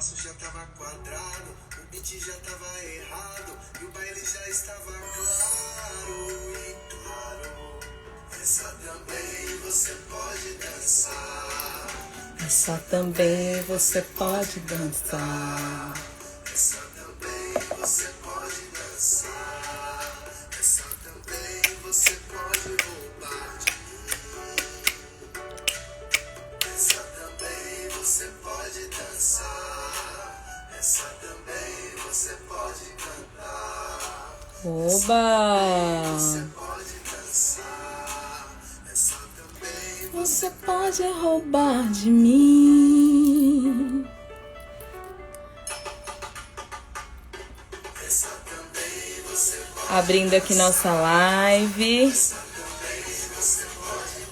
passo já tava quadrado, o beat já tava errado e o baile já estava claro e claro. Essa também você pode dançar. Essa também você pode dançar. Essa também você pode dançar. Essa também você pode roubar de mim. Essa também você pode dançar. Essa também você pode cantar. Oba! Você pode dançar. Essa também Você pode roubar de mim. essa também você pode. Abrindo aqui nossa live.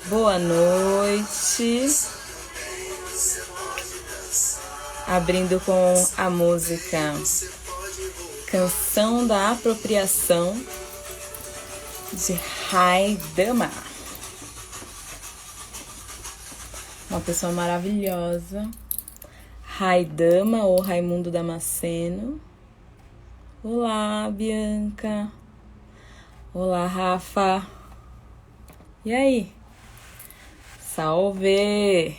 Boa noite. Abrindo com a música Canção da Apropriação de Raidama. Uma pessoa maravilhosa. Raidama ou Raimundo Damasceno. Olá, Bianca. Olá, Rafa. E aí? Salve!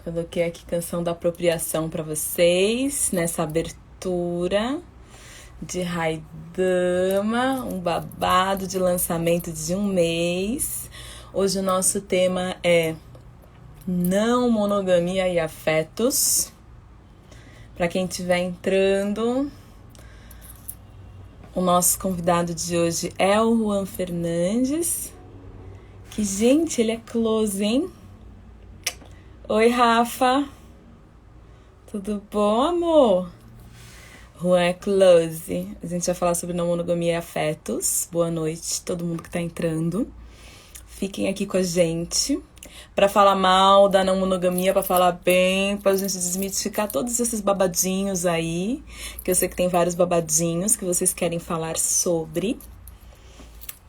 Coloquei aqui Canção da Apropriação para vocês nessa abertura de Raidama, um babado de lançamento de um mês. Hoje o nosso tema é não monogamia e afetos. Para quem estiver entrando, o nosso convidado de hoje é o Juan Fernandes. Que, gente, ele é close, hein? Oi, Rafa. Tudo bom, amor? Juan é close. A gente vai falar sobre não monogamia e afetos. Boa noite, todo mundo que tá entrando. Fiquem aqui com a gente para falar mal da não monogamia, para falar bem, para a gente desmitificar todos esses babadinhos aí, que eu sei que tem vários babadinhos que vocês querem falar sobre.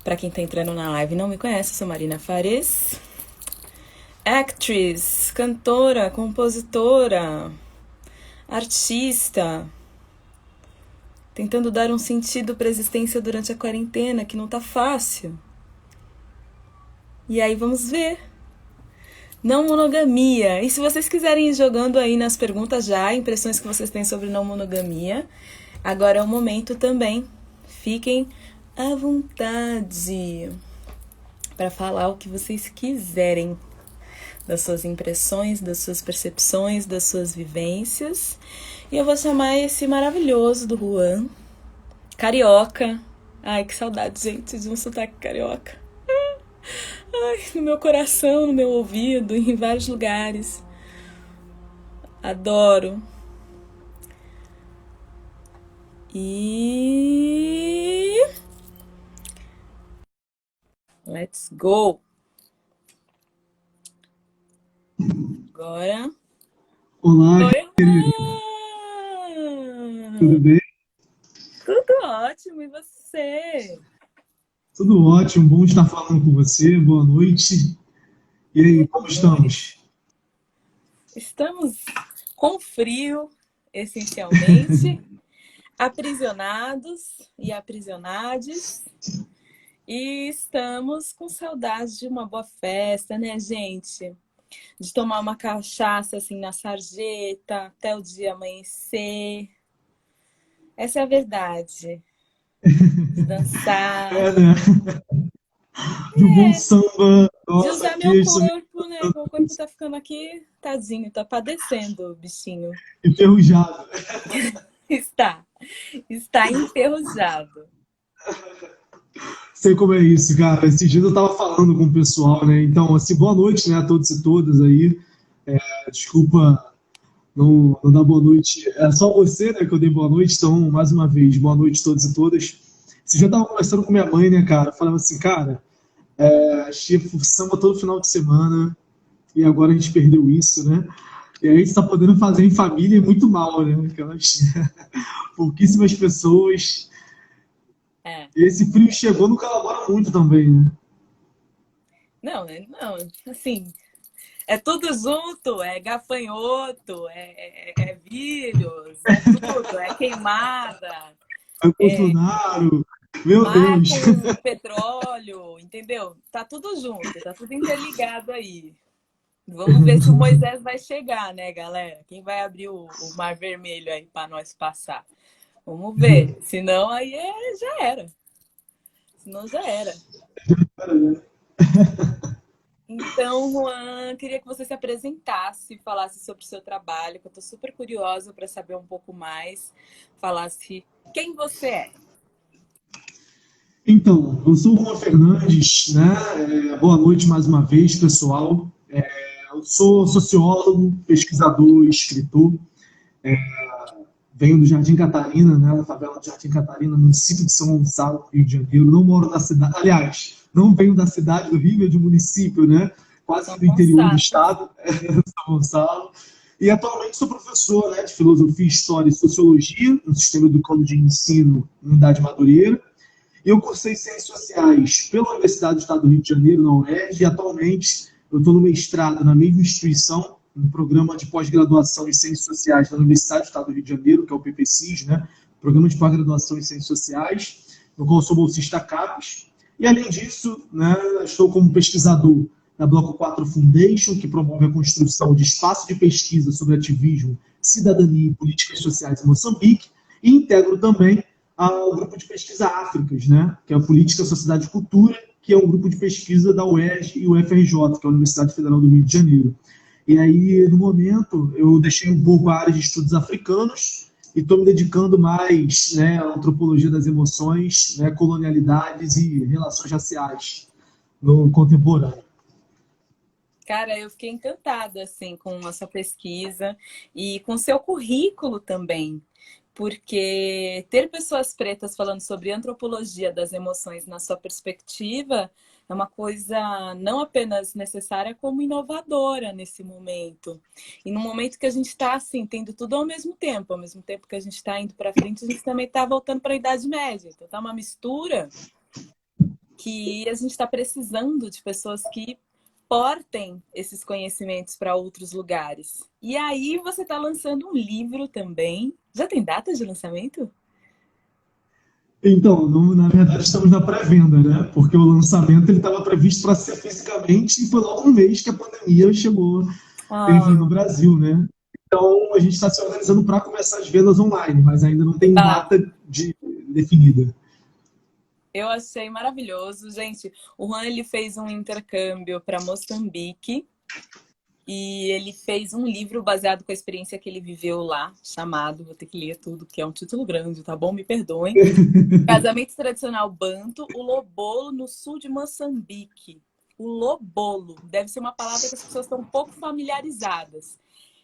Para quem tá entrando na live e não me conhece, eu sou Marina Fares, actress, cantora, compositora, artista, tentando dar um sentido para a existência durante a quarentena, que não tá fácil. E aí vamos ver. Não monogamia. E se vocês quiserem ir jogando aí nas perguntas já, impressões que vocês têm sobre não monogamia, agora é o momento também. Fiquem à vontade para falar o que vocês quiserem das suas impressões, das suas percepções, das suas vivências. E eu vou chamar esse maravilhoso do Juan, carioca. Ai, que saudade, gente, de um sotaque carioca. Ai, no meu coração, no meu ouvido, em vários lugares. Adoro. E... let's go! Agora... Olá, oi, querido. Juan! Tudo bem? Tudo ótimo, e você? Tudo ótimo, bom estar falando com você, boa noite. E aí, como estamos? Estamos com frio, essencialmente, aprisionados e aprisionades, e estamos com saudade de uma boa festa, né, gente? De tomar uma cachaça assim na sarjeta até o dia amanhecer. Essa é a verdade. De dançar, Né? De um bom samba. de Nossa, usar aqui meu estou corpo, né? Meu corpo tá ficando aqui, tadinho, tá padecendo, o bichinho. enferrujado. Está enferrujado. Sei como é isso, cara. Esses dias eu estava falando com o pessoal, né? Então, assim, boa noite, né, a todos e todas aí. Desculpa não dar boa noite. É só você, né, que eu dei boa noite. Então, mais uma vez, boa noite a todos e todas. Você já estava conversando com minha mãe, né, cara? Falando assim, cara, achei samba todo final de semana e agora a gente perdeu isso, né? E aí a gente está podendo fazer em família muito mal, né? Aquelas pouquíssimas pessoas. É. E esse frio chegou no colabora muito também, né? Não, assim, É tudo junto, é gafanhoto, é vírus, é tudo, é queimada, É Bolsonaro, meu mar Deus. com petróleo, entendeu? Tá tudo junto, tá tudo interligado aí. Vamos ver se o Moisés vai chegar, né, galera? Quem vai abrir o Mar Vermelho aí para nós passar? Vamos ver. Senão aí já era. Senão já era. Então, Juan, queria que você se apresentasse, falasse sobre o seu trabalho, que eu estou super curiosa para saber um pouco mais. Falasse quem você é. Então, eu sou o Juan Fernandes, né? Boa noite mais uma vez, pessoal. Eu sou sociólogo, pesquisador, escritor. Venho do Jardim Catarina, né? Da favela do Jardim Catarina, município de São Gonçalo, Rio de Janeiro. Não moro na cidade, aliás, não venho da cidade do Rio, é de município, né? Quase São que do interior do Gonçalo. estado, São Gonçalo. E atualmente sou professor, né, de filosofia, história e sociologia no sistema educativo de ensino em Unidade Madureira. Eu cursei Ciências Sociais pela Universidade do Estado do Rio de Janeiro, na UERJ, e atualmente eu estou no mestrado na mesma instituição, no programa de pós-graduação em Ciências Sociais da Universidade do Estado do Rio de Janeiro, que é o PPCIS, né? Programa de pós-graduação em Ciências Sociais, no qual sou bolsista CAPES. E, além disso, né, estou como pesquisador da Bloco 4 Foundation, que promove a construção de espaço de pesquisa sobre ativismo, cidadania e políticas sociais em Moçambique, e integro também ao grupo de pesquisa Áfricas, né, que é a Política, Sociedade e Cultura, que é um grupo de pesquisa da UERJ e UFRJ, que é a Universidade Federal do Rio de Janeiro. E aí, no momento, eu deixei um pouco a área de estudos africanos e estou me dedicando mais, né, à antropologia das emoções, né, colonialidades e relações raciais no contemporâneo. Cara, eu fiquei encantada assim com a sua pesquisa e com o seu currículo também, porque ter pessoas pretas falando sobre antropologia das emoções na sua perspectiva é uma coisa não apenas necessária, como inovadora nesse momento. E no momento que a gente está assim, tendo tudo ao mesmo tempo que a gente está indo para frente, a gente também está voltando para a Idade Média. Então tá uma mistura que a gente está precisando de pessoas que portem esses conhecimentos para outros lugares. E aí você está lançando um livro também. Já tem data de lançamento? Então, na verdade, estamos na pré-venda, né? Porque o lançamento ele estava previsto para ser fisicamente e foi logo um mês que a pandemia chegou, enfim, no Brasil, né? Então, a gente está se organizando para começar as vendas online, mas ainda não tem data definida. Eu achei maravilhoso. Gente, o Juan ele fez um intercâmbio para Moçambique e ele fez um livro baseado com a experiência que ele viveu lá, chamado, vou ter que ler tudo, que é um título grande, tá bom? Me perdoem. Casamento Tradicional Banto, o Lobolo no sul de Moçambique. O Lobolo deve ser uma palavra que as pessoas estão um pouco familiarizadas.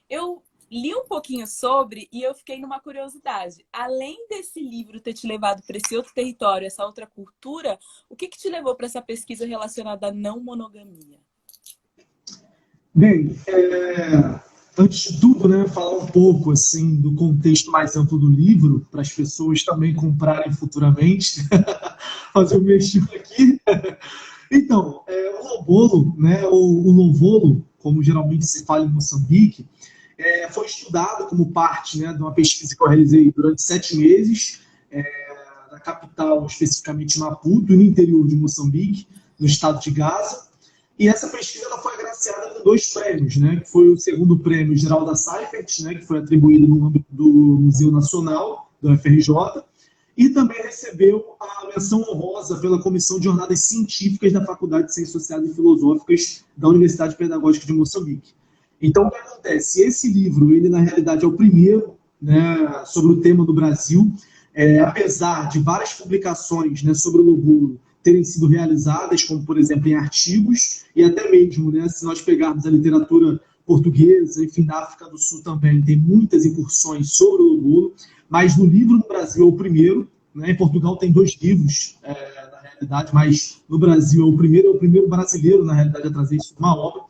Eu li um pouquinho sobre e eu fiquei numa curiosidade. Além desse livro ter te levado para esse outro território, essa outra cultura, o que te levou para essa pesquisa relacionada à não monogamia? Bem, antes de tudo, né, falar um pouco assim do contexto mais amplo do livro, para as pessoas também comprarem futuramente, fazer o mexer aqui. Então, o lobolo, né, o lovolo, como geralmente se fala em Moçambique, foi estudado como parte, né, de uma pesquisa que eu realizei durante 7 meses, na capital, especificamente Maputo, no interior de Moçambique, no estado de Gaza. E essa pesquisa ela foi agraciada com 2 prêmios, né, que foi o segundo prêmio geral da Seifert, né, que foi atribuído no âmbito do Museu Nacional, da UFRJ, e também recebeu a menção honrosa pela Comissão de Jornadas Científicas da Faculdade de Ciências Sociais e Filosóficas da Universidade Pedagógica de Moçambique. Então, o que acontece? Esse livro, ele na realidade é o primeiro, né, sobre o tema do Brasil, apesar de várias publicações, né, sobre o lobolo terem sido realizadas, como por exemplo em artigos, e até mesmo, né, se nós pegarmos a literatura portuguesa, enfim, da África do Sul também, tem muitas incursões sobre o lobolo, mas no livro no Brasil é o primeiro, né, em Portugal tem 2 livros, na realidade, mas no Brasil é o primeiro brasileiro, na realidade, a trazer isso uma obra.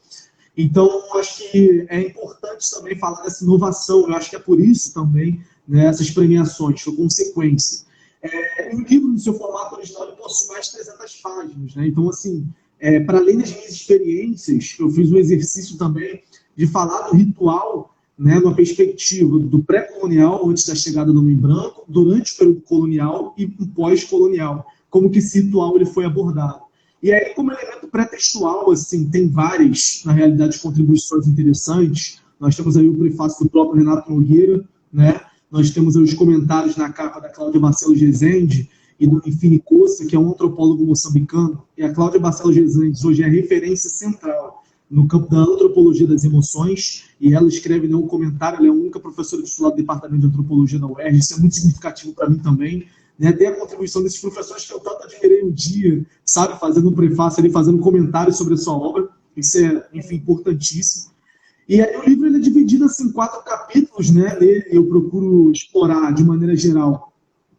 Então, acho que é importante também falar dessa inovação, eu acho que é por isso também, né, essas premiações, foi consequência. O livro, no seu formato original, ele possui mais de 300 páginas, né? Então, assim, para além das minhas experiências, eu fiz um exercício também de falar do ritual, né, numa perspectiva do pré-colonial, antes da chegada do homem branco, durante o período colonial e pós-colonial, como que esse ritual ele foi abordado. E aí, como elemento pré-textual, assim, tem várias, na realidade, contribuições interessantes. Nós temos aí o prefácio do próprio Renato Nogueira, né? Nós temos aí os comentários na capa da Cláudia Barcelos Rezende e do Infini Costa, que é um antropólogo moçambicano. E a Cláudia Barcelos Rezende hoje é a referência central no campo da antropologia das emoções, e ela escreve um comentário, ela é a única professora titular do Departamento de Antropologia da UERJ, isso é muito significativo para mim também, né? Tem a contribuição desses professores que eu tanto admirei um dia, sabe, fazendo um prefácio ali, fazendo um comentário sobre a sua obra, isso é, enfim, importantíssimo. E aí o livro ele é dividido assim, em 4 capítulos, né? Nele eu procuro explorar, de maneira geral,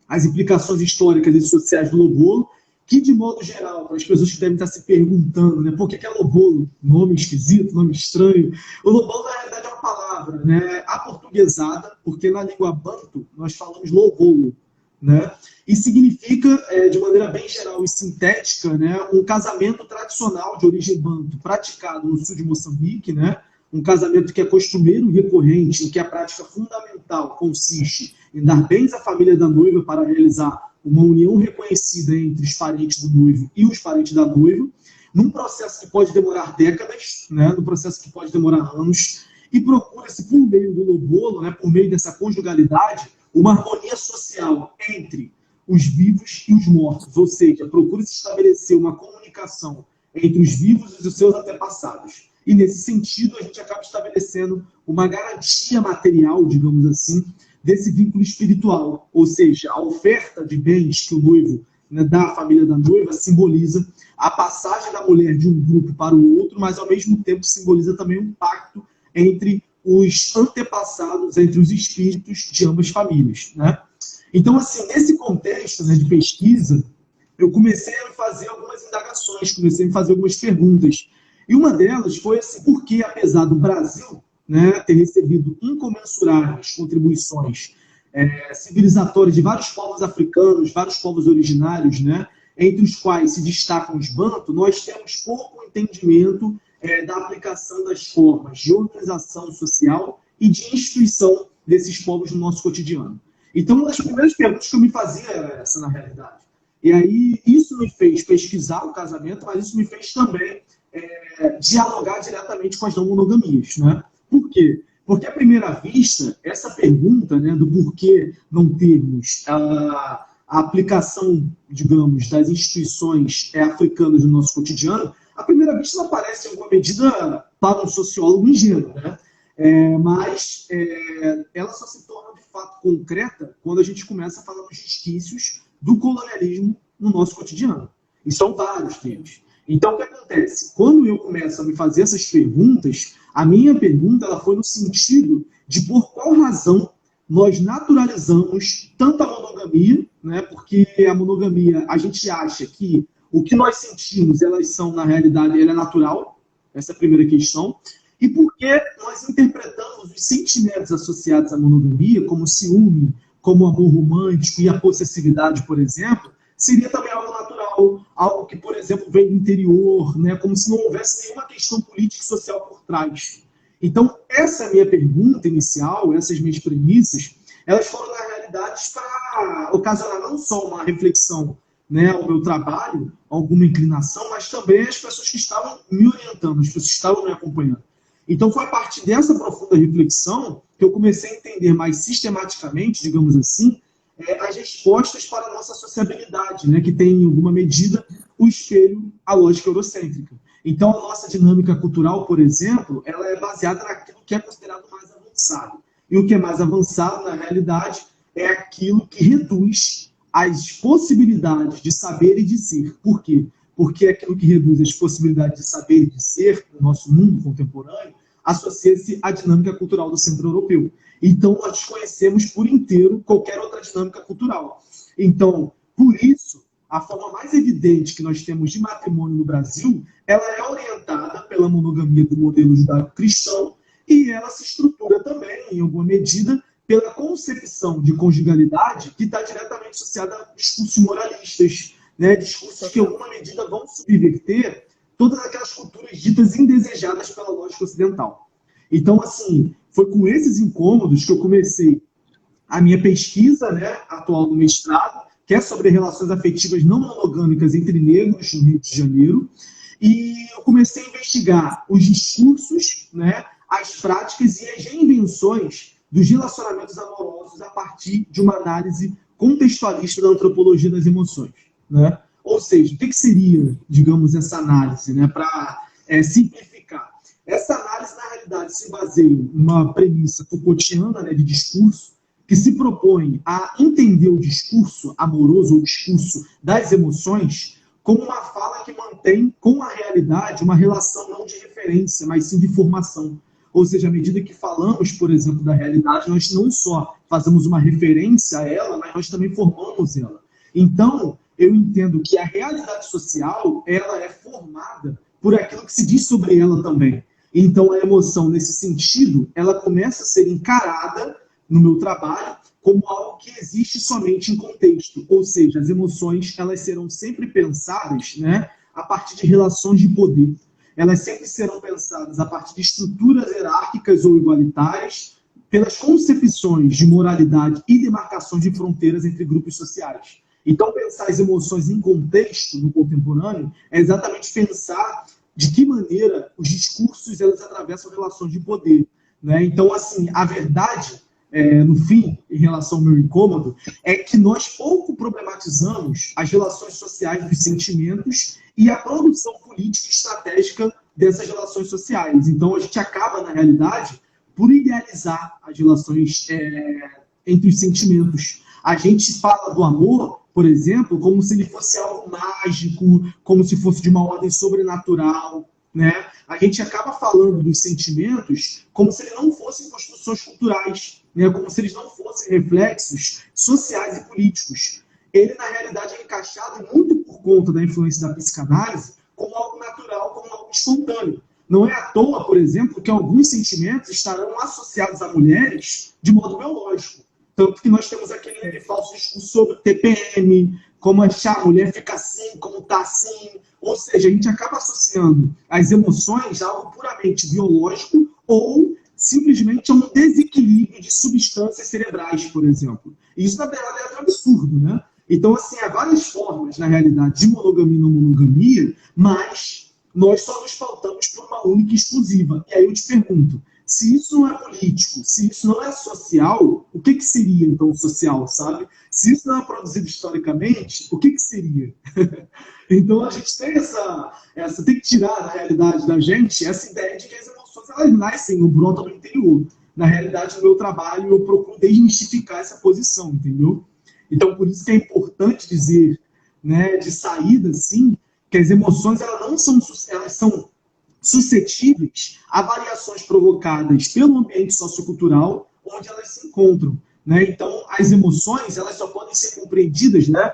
as implicações históricas e sociais do Lobolo, que, de modo geral, para as pessoas que devem estar se perguntando, né, por que é Lobolo? Nome esquisito, nome estranho. O Lobolo, na realidade, é uma palavra, né, aportuguesada, porque na língua banto nós falamos Lobolo, né, e significa, de maneira bem geral e sintética, né, um casamento tradicional de origem banto, praticado no sul de Moçambique, né, um casamento que é costumeiro e recorrente, em que a prática fundamental consiste em dar bens à família da noiva para realizar uma união reconhecida entre os parentes do noivo e os parentes da noiva, num processo que pode demorar décadas, né, num processo que pode demorar anos, e procura-se, por meio do Lobolo, né, por meio dessa conjugalidade, uma harmonia social entre os vivos e os mortos, ou seja, procura-se estabelecer uma comunicação entre os vivos e os seus antepassados. E, nesse sentido, a gente acaba estabelecendo uma garantia material, digamos assim, desse vínculo espiritual, ou seja, a oferta de bens que o noivo, né, dá à família da noiva simboliza a passagem da mulher de um grupo para o outro, mas ao mesmo tempo simboliza também um pacto entre os antepassados, entre os espíritos de ambas famílias, né? Então, assim, nesse contexto, né, de pesquisa, eu comecei a fazer algumas indagações, comecei a fazer algumas perguntas. E uma delas foi assim, por que, apesar do Brasil, né, ter recebido incomensuráveis contribuições civilizatórias de vários povos africanos, vários povos originários, né, entre os quais se destacam os banto, nós temos pouco entendimento da aplicação das formas de organização social e de instituição desses povos no nosso cotidiano. Então, uma das primeiras perguntas que eu me fazia era essa, na realidade. E aí, isso me fez pesquisar o casamento, mas isso me fez também dialogar diretamente com as não monogamias, né? Por quê? Porque, à primeira vista, essa pergunta, né, do porquê não termos a aplicação, digamos, das instituições africanas no nosso cotidiano, à primeira vista não parece, em alguma medida, para um sociólogo ingênuo, né? Mas ela só se torna, de fato, concreta quando a gente começa a falar dos resquícios do colonialismo no nosso cotidiano. E são vários deles. Então, o que acontece? Quando eu começo a me fazer essas perguntas, a minha pergunta ela foi no sentido de por qual razão nós naturalizamos tanta monogamia, né? Porque a monogamia, a gente acha que o que nós sentimos, elas são, na realidade, ela é natural, essa é a primeira questão, e por que nós interpretamos os sentimentos associados à monogamia, como ciúme, como amor romântico e a possessividade, por exemplo, seria também algo natural, algo que, por exemplo, vem do interior, né, como se não houvesse nenhuma questão política e social por trás. Então, essa minha pergunta inicial, essas minhas premissas, elas foram, na realidade, para ocasionar não só uma reflexão, né, ao meu trabalho, alguma inclinação, mas também as pessoas que estavam me orientando, as pessoas que estavam me acompanhando. Então, foi a partir dessa profunda reflexão que eu comecei a entender mais sistematicamente, digamos assim, as respostas para a nossa sociabilidade, né, que tem, em alguma medida, o espelho à lógica eurocêntrica. Então, a nossa dinâmica cultural, por exemplo, ela é baseada naquilo que é considerado mais avançado. E o que é mais avançado, na realidade, é aquilo que reduz as possibilidades de saber e de ser. Por quê? Porque aquilo que reduz as possibilidades de saber e de ser no nosso mundo contemporâneo associa-se à dinâmica cultural do centro europeu. Então, nós desconhecemos por inteiro qualquer outra dinâmica cultural. Então, por isso, a forma mais evidente que nós temos de matrimônio no Brasil, ela é orientada pela monogamia do modelo judaico-cristão e ela se estrutura também, em alguma medida, pela concepção de conjugalidade que está diretamente associada a discursos moralistas, né? Discursos que, em alguma medida, vão subverter todas aquelas culturas ditas indesejadas pela lógica ocidental. Então, assim, foi com esses incômodos que eu comecei a minha pesquisa, né, atual no mestrado, que é sobre relações afetivas não monogâmicas entre negros no Rio de Janeiro, e eu comecei a investigar os discursos, né, as práticas e as reinvenções dos relacionamentos amorosos a partir de uma análise contextualista da antropologia das emoções, né? Ou seja, o que seria, digamos, essa análise, né, para simplificar? Essa análise, na realidade, se baseia em uma premissa Foucaultiana, né, de discurso, que se propõe a entender o discurso amoroso, o discurso das emoções, como uma fala que mantém com a realidade uma relação não de referência, mas sim de formação. Ou seja, à medida que falamos, por exemplo, da realidade, nós não só fazemos uma referência a ela, mas nós também formamos ela. Então, eu entendo que a realidade social, ela é formada por aquilo que se diz sobre ela também. Então, a emoção, nesse sentido, ela começa a ser encarada no meu trabalho como algo que existe somente em contexto. Ou seja, as emoções, elas serão sempre pensadas, né, a partir de relações de poder. Elas sempre serão pensadas a partir de estruturas hierárquicas ou igualitárias, pelas concepções de moralidade e demarcações de fronteiras entre grupos sociais. Então, pensar as emoções em contexto no contemporâneo é exatamente pensar de que maneira os discursos elas atravessam relações de poder, né? Então, assim, a verdade, no fim, em relação ao meu incômodo, é que nós pouco problematizamos as relações sociais dos sentimentos e a produção política e estratégica dessas relações sociais. Então, a gente acaba, na realidade, por idealizar as relações entre os sentimentos. A gente fala do amor, por exemplo, como se ele fosse algo mágico, como se fosse de uma ordem sobrenatural, né? A gente acaba falando dos sentimentos como se eles não fossem construções culturais, né? Como se eles não fossem reflexos sociais e políticos. Ele, na realidade, é encaixado muito por conta da influência da psicanálise como algo natural, como algo espontâneo. Não é à toa, por exemplo, que alguns sentimentos estarão associados a mulheres de modo biológico. Tanto que nós temos aquele falso discurso sobre TPM, como achar a mulher fica assim, como está assim. Ou seja, a gente acaba associando as emoções a algo puramente biológico ou simplesmente a um desequilíbrio de substâncias cerebrais, por exemplo. E isso, na verdade, é um absurdo, né? Então, assim, há várias formas, na realidade, de monogamia e não monogamia, mas nós só nos pautamos por uma única e exclusiva. E aí eu te pergunto, se isso não é político, se isso não é social, o que seria, então, social, sabe? Se isso não é produzido historicamente, o que seria? Então, a gente tem tem que tirar, na realidade, da gente essa ideia de que as emoções, elas nascem ou brotam no interior. Na realidade, no meu trabalho, eu procuro desmistificar essa posição, entendeu? Então, por isso que é importante dizer, né, de saída, sim, que as emoções, elas são suscetíveis a variações provocadas pelo ambiente sociocultural onde elas se encontram, né? Então, as emoções, elas só podem ser compreendidas, né,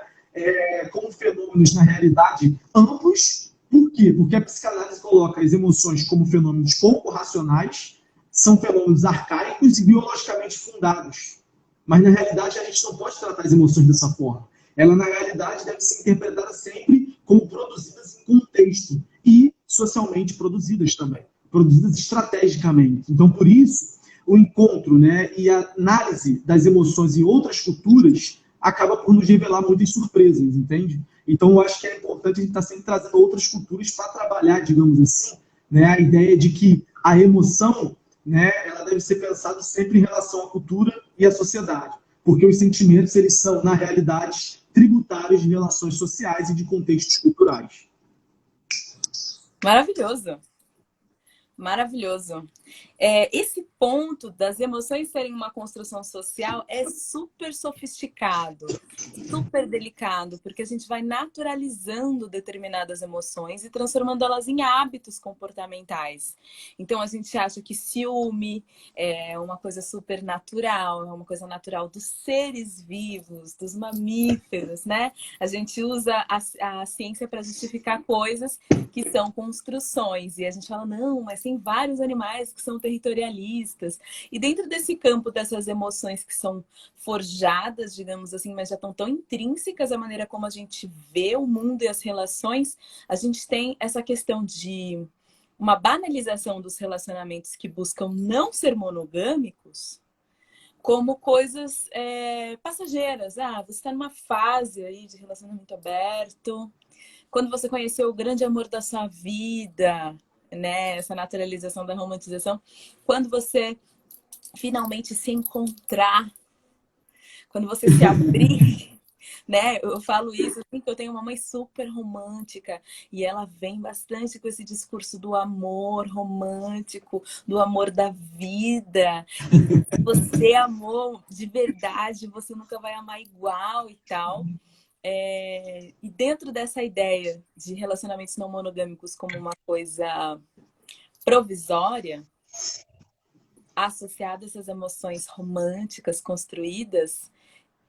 como fenômenos, na realidade, amplos. Por quê? Porque a psicanálise coloca as emoções como fenômenos pouco racionais, são fenômenos arcaicos e biologicamente fundados. Mas, na realidade, a gente não pode tratar as emoções dessa forma. Ela, na realidade, deve ser interpretada sempre como produzidas em contexto e socialmente produzidas também, produzidas estrategicamente. Então, por isso, o encontro, né, e a análise das emoções em outras culturas acaba por nos revelar muitas surpresas, entende? Então, eu acho que é importante a gente estar sempre trazendo outras culturas para trabalhar, digamos assim, né, a ideia de que a emoção, né, ela deve ser pensada sempre em relação à cultura e à sociedade, porque os sentimentos, eles são, na realidade, tributários de relações sociais e de contextos culturais. Maravilhoso. Maravilhoso. Esse ponto das emoções serem uma construção social é super sofisticado, super delicado, porque a gente vai naturalizando determinadas emoções e transformando elas em hábitos comportamentais. Então, a gente acha que ciúme é uma coisa super natural, é uma coisa natural dos seres vivos, dos mamíferos, né? A gente usa a ciência para justificar coisas que são construções, e a gente fala, não, mas tem vários animais que são territorialistas. E dentro desse campo dessas emoções que são forjadas, digamos assim, mas já estão tão intrínsecas à maneira como a gente vê o mundo e as relações, a gente tem essa questão de uma banalização dos relacionamentos que buscam não ser monogâmicos como coisas passageiras. Ah, você está numa fase aí de relacionamento aberto, quando você conheceu o grande amor da sua vida, né? Essa naturalização da romantização, quando você finalmente se encontrar, quando você se abrir, né? Eu falo isso assim, que eu tenho uma mãe super romântica e ela vem bastante com esse discurso do amor romântico, do amor da vida. E se você amou de verdade, você nunca vai amar igual e tal. E dentro dessa ideia de relacionamentos não monogâmicos como uma coisa provisória, associada a essas emoções românticas construídas,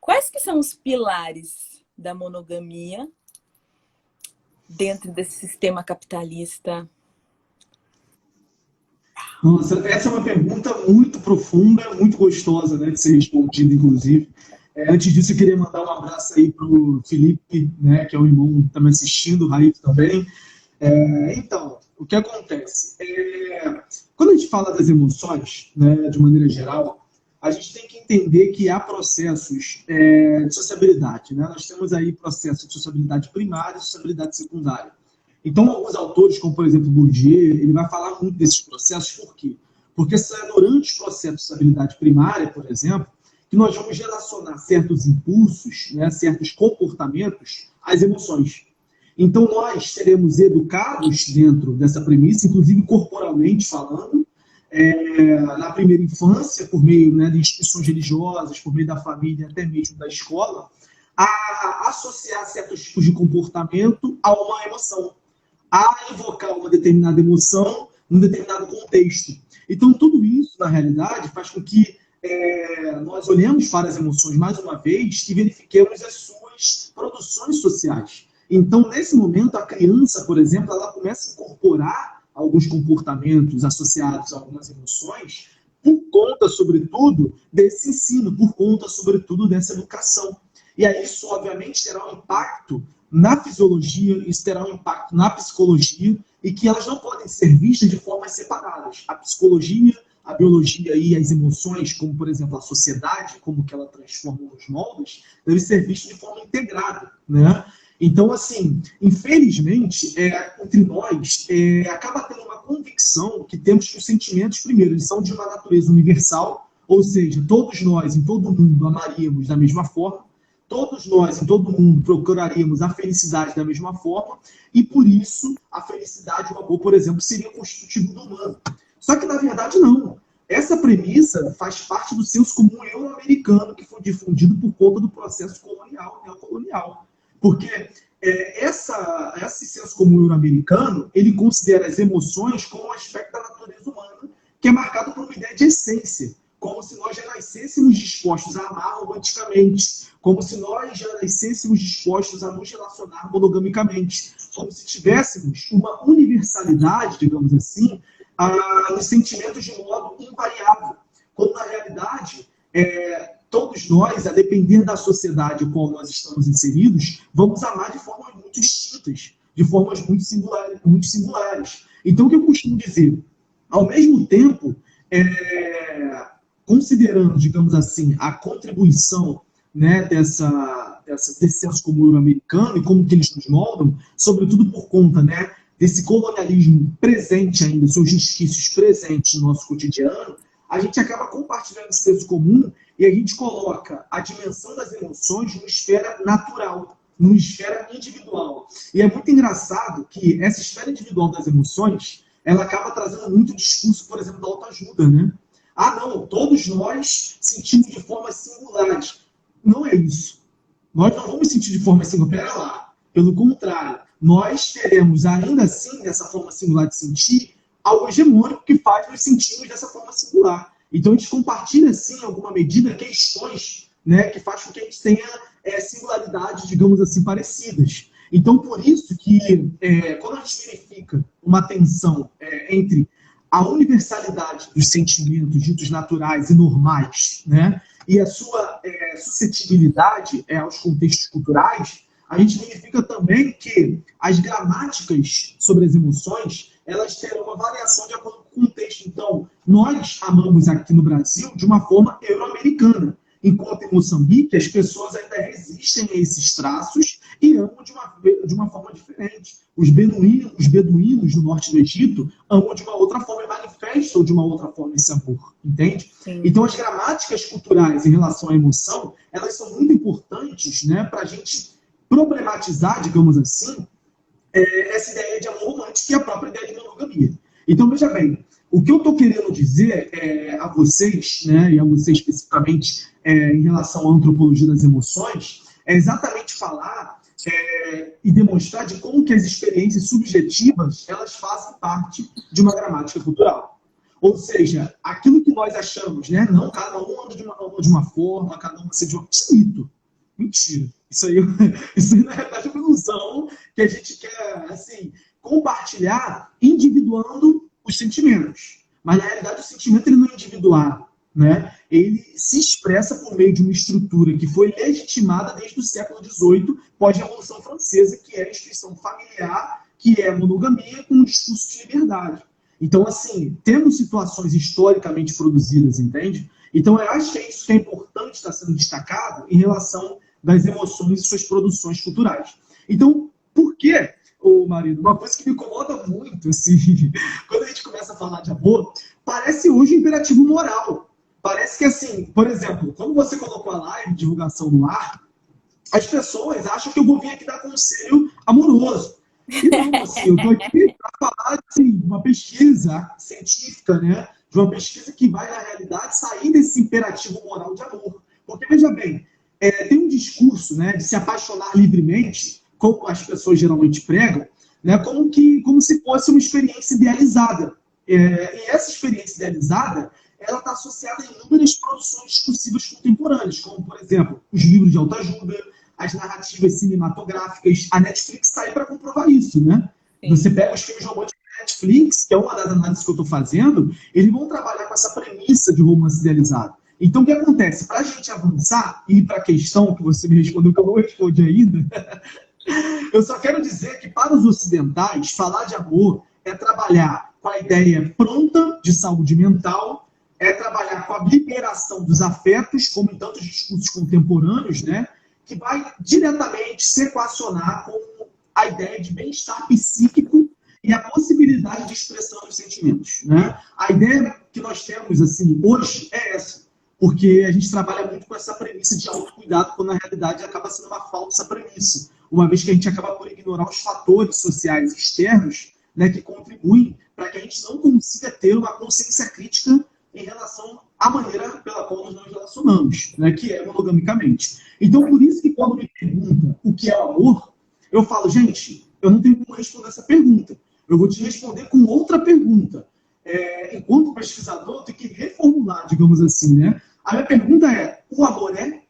quais que são os pilares da monogamia dentro desse sistema capitalista? Nossa, essa é uma pergunta muito profunda, muito gostosa, né, de ser respondida, inclusive. Antes disso, eu queria mandar um abraço aí para o Felipe, né, que é o irmão que está me assistindo, o Raif também. Então, o que acontece? Quando a gente fala das emoções, né, de maneira geral, a gente tem que entender que há processos de sociabilidade, né? Nós temos aí processos de sociabilidade primária e sociabilidade secundária. Então, alguns autores, como por exemplo Bourdieu, ele vai falar muito desses processos, por quê? Porque é durante os processos de sociabilidade primária, por exemplo, que nós vamos relacionar certos impulsos, né, certos comportamentos às emoções. Então, nós seremos educados dentro dessa premissa, inclusive corporalmente falando, na primeira infância, por meio, né, de instituições religiosas, por meio da família, até mesmo da escola, a associar certos tipos de comportamento a uma emoção, a invocar uma determinada emoção num determinado contexto. Então, tudo isso, na realidade, faz com que nós olhemos para as emoções mais uma vez e verifiquemos as suas produções sociais. Então, nesse momento, a criança, por exemplo, ela começa a incorporar alguns comportamentos associados a algumas emoções por conta, sobretudo, desse ensino, por conta, sobretudo, dessa educação. E aí isso, obviamente, terá um impacto na fisiologia, isso terá um impacto na psicologia, e que elas não podem ser vistas de formas separadas. A psicologia, a biologia e as emoções, como, por exemplo, a sociedade, como que ela transforma os moldes, devem ser vistas de forma integrada, né? Então, assim, infelizmente, entre nós, acaba tendo uma convicção que temos que os sentimentos, primeiro, eles são de uma natureza universal, ou seja, todos nós, em todo mundo, amaríamos da mesma forma, todos nós, em todo mundo, procuraríamos a felicidade da mesma forma, e por isso, a felicidade, o amor, por exemplo, seria constitutivo do humano. Só que, na verdade, não. Essa premissa faz parte do senso comum euro-americano, que foi difundido por conta do processo colonial, neocolonial. Porque esse senso comum euro-americano, ele considera as emoções como um aspecto da natureza humana, que é marcado por uma ideia de essência, como se nós já nascêssemos dispostos a amar romanticamente, como se nós já nascêssemos dispostos a nos relacionar monogamicamente, como se tivéssemos uma universalidade, digamos assim, nos sentimentos de modo invariável, quando na realidade todos nós, a depender da sociedade em qual nós estamos inseridos, vamos amar de formas muito distintas, de formas muito singulares. Então, o que eu costumo dizer? Ao mesmo tempo, considerando, digamos assim, a contribuição, né, desse senso comum euro-americano e como que eles nos moldam, sobretudo por conta, né, desse colonialismo presente ainda, seus resquícios presentes no nosso cotidiano, a gente acaba compartilhando esse senso comum e a gente coloca a dimensão das emoções numa esfera natural, numa esfera individual. E é muito engraçado que essa esfera individual das emoções, ela acaba trazendo muito discurso, por exemplo, da autoajuda, né? Ah, não, todos nós sentimos de formas singulares. Não é isso. Nós não vamos sentir de forma singular. Pera lá. Pelo contrário, nós teremos ainda assim, dessa forma singular de sentir, algo hegemônico que faz nós sentirmos dessa forma singular. Então a gente compartilha, sim, em alguma medida, questões, né, que faz com que a gente tenha singularidades, digamos assim, parecidas. Então, por isso que, quando a gente verifica uma tensão entre a universalidade dos sentimentos ditos naturais e normais, né, e a sua suscetibilidade aos contextos culturais, a gente verifica também que as gramáticas sobre as emoções, elas terão uma variação de acordo com o contexto. Então, nós amamos aqui no Brasil de uma forma euro-americana, enquanto em Moçambique as pessoas ainda resistem a esses traços e amam de uma forma diferente. Os beduínos do norte do Egito amam de uma outra forma e manifestam de uma outra forma esse amor, entende? Sim. Então, as gramáticas culturais em relação à emoção, elas são muito importantes, né, para a gente problematizar, digamos assim, essa ideia de amor romântico e a própria ideia de monogamia. Então, veja bem, o que eu estou querendo dizer a vocês, né, e a você especificamente, em relação à antropologia das emoções, é exatamente falar e demonstrar de como que as experiências subjetivas elas fazem parte de uma gramática cultural. Ou seja, aquilo que nós achamos, né, não, cada um anda de uma forma, cada um anda de uma... Isso é mito. Mentira. Isso aí, na realidade, é uma ilusão que a gente quer, assim, compartilhar individuando os sentimentos. Mas, na realidade, o sentimento ele não é individual, né? Ele se expressa por meio de uma estrutura que foi legitimada desde o século XVIII, pós-Revolução Francesa, que é a instituição familiar, que é a monogamia com um discurso de liberdade. Então, assim, temos situações historicamente produzidas, entende? Então, eu acho que é isso que é importante estar sendo destacado em relação das emoções e suas produções culturais. Então, por que, marido, uma coisa que me incomoda muito, assim, quando a gente começa a falar de amor, parece hoje um imperativo moral. Parece que, assim, por exemplo, quando você colocou a live, divulgação no ar, as pessoas acham que eu vou vir aqui dar conselho amoroso. E não, assim, eu estou aqui para falar, assim, de uma pesquisa científica, né? De uma pesquisa que vai, na realidade, sair desse imperativo moral de amor. Porque, veja bem, tem um discurso, né, de se apaixonar livremente, como as pessoas geralmente pregam, né, como se fosse uma experiência idealizada. E essa experiência idealizada, ela está associada a inúmeras produções discursivas contemporâneas, como, por exemplo, os livros de autoajuda, as narrativas cinematográficas. A Netflix está aí para comprovar isso, né? Sim. Você pega os filmes românticos da Netflix, que é uma das análises que eu estou fazendo, eles vão trabalhar com essa premissa de romance idealizado. Então, o que acontece? Para a gente avançar e ir para a questão que você me respondeu, que eu não respondi ainda, eu só quero dizer que, para os ocidentais, falar de amor é trabalhar com a ideia pronta de saúde mental, é trabalhar com a liberação dos afetos, como em tantos discursos contemporâneos, né, que vai diretamente se equacionar com a ideia de bem-estar psíquico e a possibilidade de expressão dos sentimentos, né? A ideia que nós temos assim, hoje é essa, porque a gente trabalha muito com essa premissa de autocuidado, quando na realidade acaba sendo uma falsa premissa, uma vez que a gente acaba por ignorar os fatores sociais externos, né, que contribuem para que a gente não consiga ter uma consciência crítica em relação à maneira pela qual nós nos relacionamos, né, que é monogamicamente. Então, por isso que quando me perguntam o que é o amor, eu falo, gente, eu não tenho como responder essa pergunta. Eu vou te responder com outra pergunta. Enquanto pesquisador, eu tenho que reformular, digamos assim, né? A minha pergunta é, o amor é?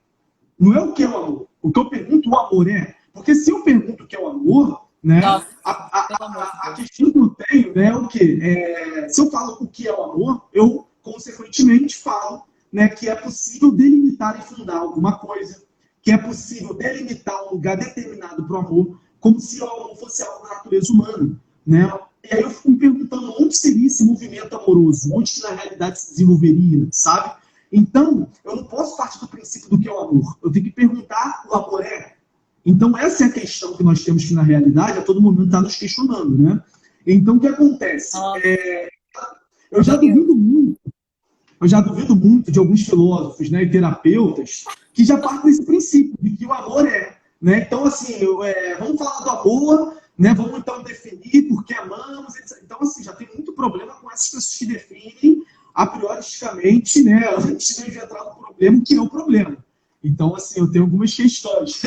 Não é o que é o amor. O que eu pergunto, o amor é? Porque se eu pergunto o que é o amor, né? Nossa, a questão que eu tenho, né, é o quê? Se eu falo o que é o amor, eu consequentemente falo, né, que é possível delimitar e fundar alguma coisa, que é possível delimitar um lugar determinado para o amor, como se o amor fosse algo da natureza humana, né? E aí eu fico me perguntando onde seria esse movimento amoroso, onde que na realidade se desenvolveria, sabe? Então, eu não posso partir do princípio do que é o amor, eu tenho que perguntar o amor é. Então, essa é a questão que nós temos que, na realidade, a todo momento está nos questionando, né? Então, o que acontece? Eu já duvido muito de alguns filósofos, né, e terapeutas que já partem desse princípio de que o amor é, né? Então, assim, vamos falar do amor, né? Vamos então definir por que amamos, etc. Então, assim, já tem muito problema com essas pessoas que definem a prioristicamente, né, antes de entrar no problema, que é o problema. Então, assim, eu tenho algumas questões.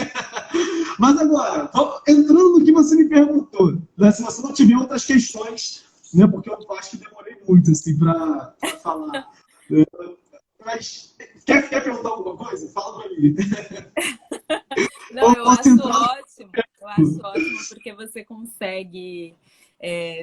Mas agora, entrando no que você me perguntou, né, se você não tiver outras questões, né, porque eu acho que demorei muito assim, para falar. Mas quer perguntar alguma coisa? Fala para mim. Não, eu acho ótimo. Eu acho ótimo porque você consegue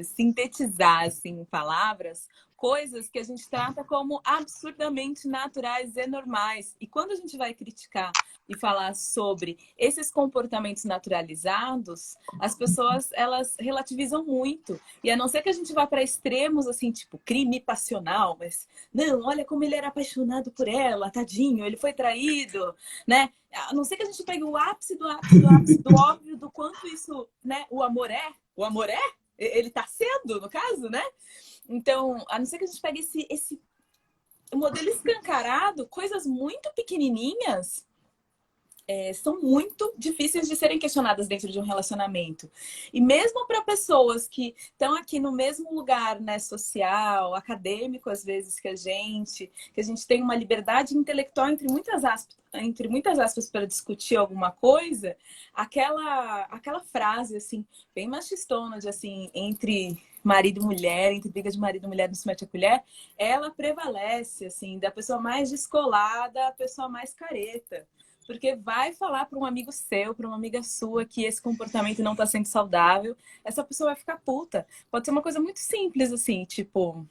sintetizar assim, em palavras coisas que a gente trata como absurdamente naturais e normais. E quando a gente vai criticar e falar sobre esses comportamentos naturalizados, as pessoas, elas relativizam muito. E a não ser que a gente vá para extremos, assim, tipo, crime passional, mas não, olha como ele era apaixonado por ela, tadinho, ele foi traído, né? A não ser que a gente pegue o ápice do ápice do ápice do óbvio do quanto isso, né? O amor é? Ele tá sendo, no caso, né? Então, a não ser que a gente pegue esse modelo escancarado, coisas muito pequenininhas são muito difíceis de serem questionadas dentro de um relacionamento. E mesmo para pessoas que estão aqui no mesmo lugar, né, social, acadêmico, às vezes, que a gente tem uma liberdade intelectual entre muitas aspas para discutir alguma coisa, aquela frase, assim, bem machistona, de assim, entre marido e mulher, entre briga de marido e mulher não se mete a colher, ela prevalece, assim, da pessoa mais descolada à pessoa mais careta. Porque vai falar para um amigo seu, para uma amiga sua, que esse comportamento não está sendo saudável, essa pessoa vai ficar puta. Pode ser uma coisa muito simples, assim, tipo...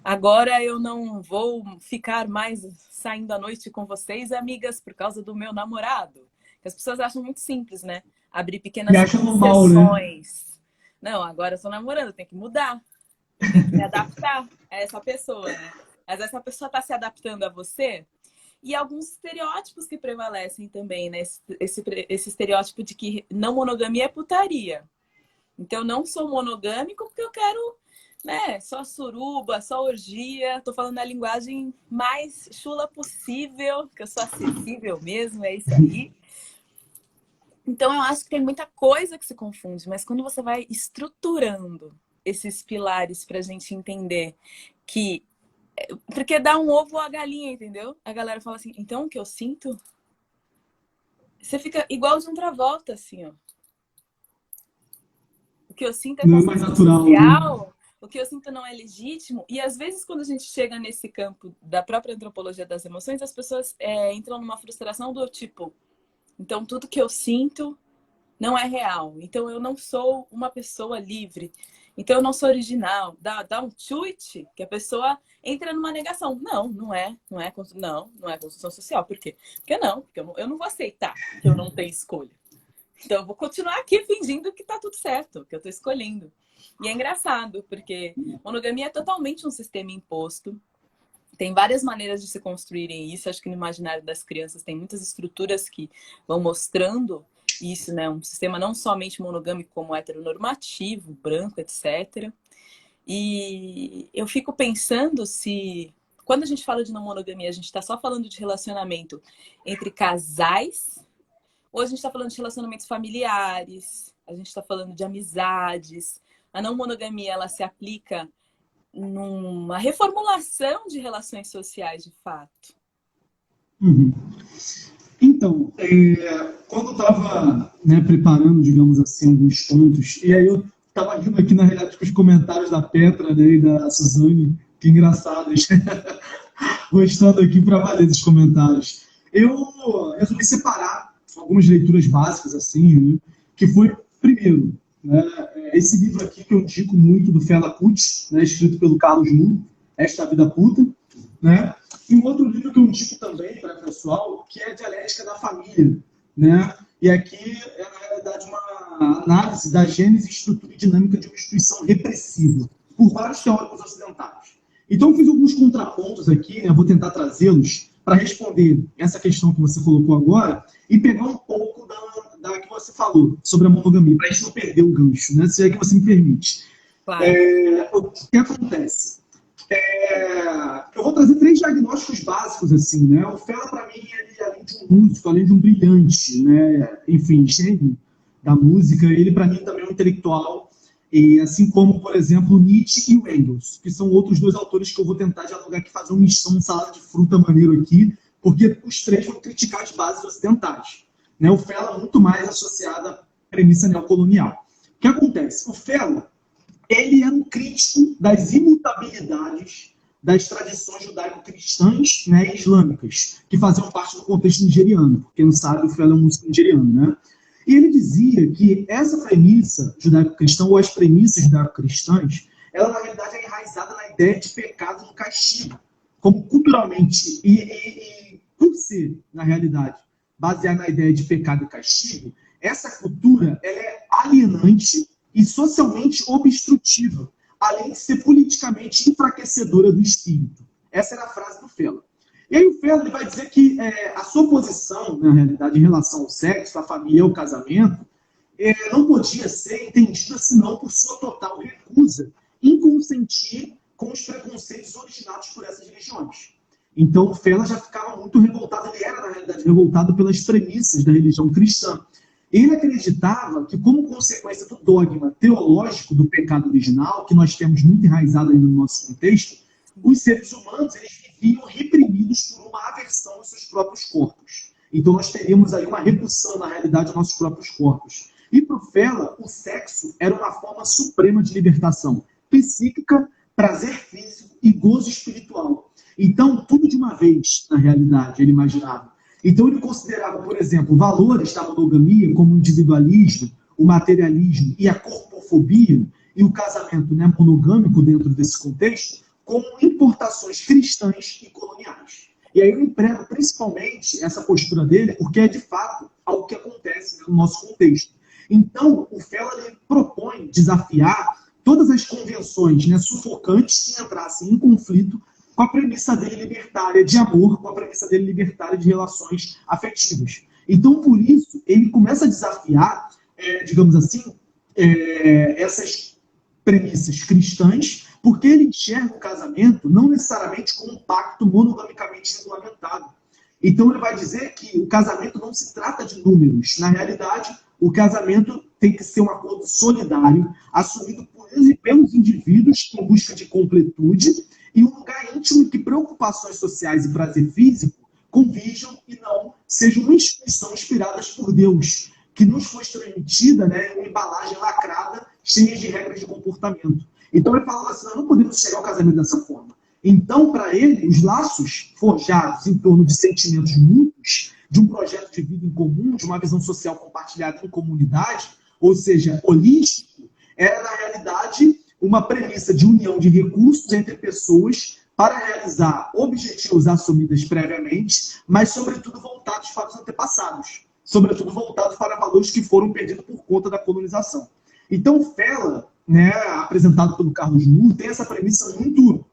agora eu não vou ficar mais saindo à noite com vocês, amigas, por causa do meu namorado. Que as pessoas acham muito simples, né? Abrir pequenas concessões. Não, agora eu estou namorando, tem que mudar. Tem que se adaptar a essa pessoa, né? Mas essa pessoa está se adaptando a você... E alguns estereótipos que prevalecem também, né? Esse estereótipo de que não monogamia é putaria. Então, não sou monogâmico porque eu quero, né? Só suruba, só orgia. Tô falando a linguagem mais chula possível, que eu sou acessível mesmo, é isso aí. Então, eu acho que tem muita coisa que se confunde, mas quando você vai estruturando esses pilares pra gente entender que... Porque dá um ovo à galinha, entendeu? A galera fala assim, então o que eu sinto? Você fica igual de um Travolta, assim, ó. O que eu sinto é construção social, né? O que eu sinto não é legítimo. E às vezes, quando a gente chega nesse campo da própria antropologia das emoções, as pessoas entram numa frustração do tipo, então tudo que eu sinto não é real. Então eu não sou uma pessoa livre. Então eu não sou original. Dá um tweet que a pessoa entra numa negação. Não é construção social. Por quê? Porque eu não vou aceitar que eu não tenho escolha. Então eu vou continuar aqui fingindo que tá tudo certo, que eu tô escolhendo. E é engraçado, porque monogamia é totalmente um sistema imposto. Tem várias maneiras de se construírem isso. Acho que no imaginário das crianças tem muitas estruturas que vão mostrando isso, né? Um sistema não somente monogâmico, como heteronormativo, branco, etc. E eu fico pensando se, quando a gente fala de não monogamia, a gente está só falando de relacionamento entre casais, ou a gente está falando de relacionamentos familiares, a gente está falando de amizades. A não monogamia, ela se aplica numa reformulação de relações sociais, de fato. Uhum. Então, quando eu estava, né, preparando, digamos assim, alguns pontos, e aí eu estava rindo aqui, na realidade, com os comentários da Petra, né, e da Suzane, que engraçados, gostando aqui para valer dos comentários. Eu resolvi separar algumas leituras básicas, assim, né, que foi, primeiro, né, esse livro aqui que eu indico muito, do Fela Kuti, né, escrito pelo Carlos Mu, Esta Vida Puta, né? E um outro livro que eu indico também para o pessoal, que é a Dialética da Família, né? E aqui é, na realidade, uma análise da gênese, estrutura e dinâmica de uma instituição repressiva, por vários teóricos ocidentais. Então, eu fiz alguns contrapontos aqui, né? Vou tentar trazê-los para responder essa questão que você colocou agora e pegar um pouco da que você falou sobre a monogamia, para a gente não perder o gancho, né? Se é que você me permite. Claro. O que acontece? Eu vou trazer 3 diagnósticos básicos, assim, né? O Fela, para mim, ele, além de um músico, além de um brilhante, né? Enfim, gênio da música, ele, para mim, também é um intelectual, e assim como, por exemplo, Nietzsche e o Engels, que são outros 2 autores que eu vou tentar dialogar aqui, fazer uma missão, um salada de fruta maneiro aqui, porque os 3 vão criticar as bases ocidentais, né? O Fela muito mais associado à premissa neocolonial. O que acontece? O Fela, ele era um crítico das imutabilidades das tradições judaico-cristãs, né, e islâmicas, que faziam parte do contexto nigeriano. Quem não sabe, o Fela é um músico nigeriano, né? E ele dizia que essa premissa judaico-cristã, ou as premissas judaico-cristãs, ela na realidade é enraizada na ideia de pecado no castigo, como culturalmente, e por ser, na realidade, baseada na ideia de pecado e castigo, essa cultura ela é alienante e socialmente obstrutiva, além de ser politicamente enfraquecedora do espírito. Essa era a frase do Feller. E aí o Feller vai dizer que a sua posição, na realidade, em relação ao sexo, à família e ao casamento, não podia ser entendida senão por sua total recusa em consentir com os preconceitos originados por essas religiões. Então o Feller já ficava muito revoltado, ele era, na realidade, revoltado pelas premissas da religião cristã. Ele acreditava que, como consequência do dogma teológico do pecado original, que nós temos muito enraizado aí no nosso contexto, os seres humanos eles viviam reprimidos por uma aversão aos seus próprios corpos. Então nós teríamos aí uma repulsão, na realidade, aos nossos próprios corpos. E para o Feller, o sexo era uma forma suprema de libertação psíquica, prazer físico e gozo espiritual. Então, tudo de uma vez, na realidade, ele imaginava. Então ele considerava, por exemplo, valores da monogamia como o individualismo, o materialismo e a corpofobia, e o casamento, né, monogâmico dentro desse contexto, como importações cristãs e coloniais. E aí eu emprego principalmente essa postura dele, porque é de fato algo que acontece no nosso contexto. Então, o Feller propõe desafiar todas as convenções, né, sufocantes que entrassem em conflito com a premissa dele libertária de amor, com a premissa dele libertária de relações afetivas. Então, por isso, ele começa a desafiar, digamos assim, essas premissas cristãs, porque ele enxerga o casamento não necessariamente como um pacto monogamicamente regulamentado. Então ele vai dizer que o casamento não se trata de números. Na realidade, o casamento tem que ser um acordo solidário, assumido por eles e pelos indivíduos em busca de completude, e um lugar íntimo em que preocupações sociais e prazer físico convijam e não sejam uma instituição inspiradas por Deus, que nos foi transmitida, né, em uma embalagem lacrada, cheia de regras de comportamento. Então ele falava assim, nós não podemos chegar ao casamento dessa forma. Então, para ele, os laços forjados em torno de sentimentos mútuos, de um projeto de vida em comum, de uma visão social compartilhada em comunidade, ou seja, holístico, era, na realidade, uma premissa de união de recursos entre pessoas para realizar objetivos assumidos previamente, mas, sobretudo, voltados para os antepassados, sobretudo voltados para valores que foram perdidos por conta da colonização. Então, Feller, né, apresentado pelo Carlos Nuno, tem essa premissa muito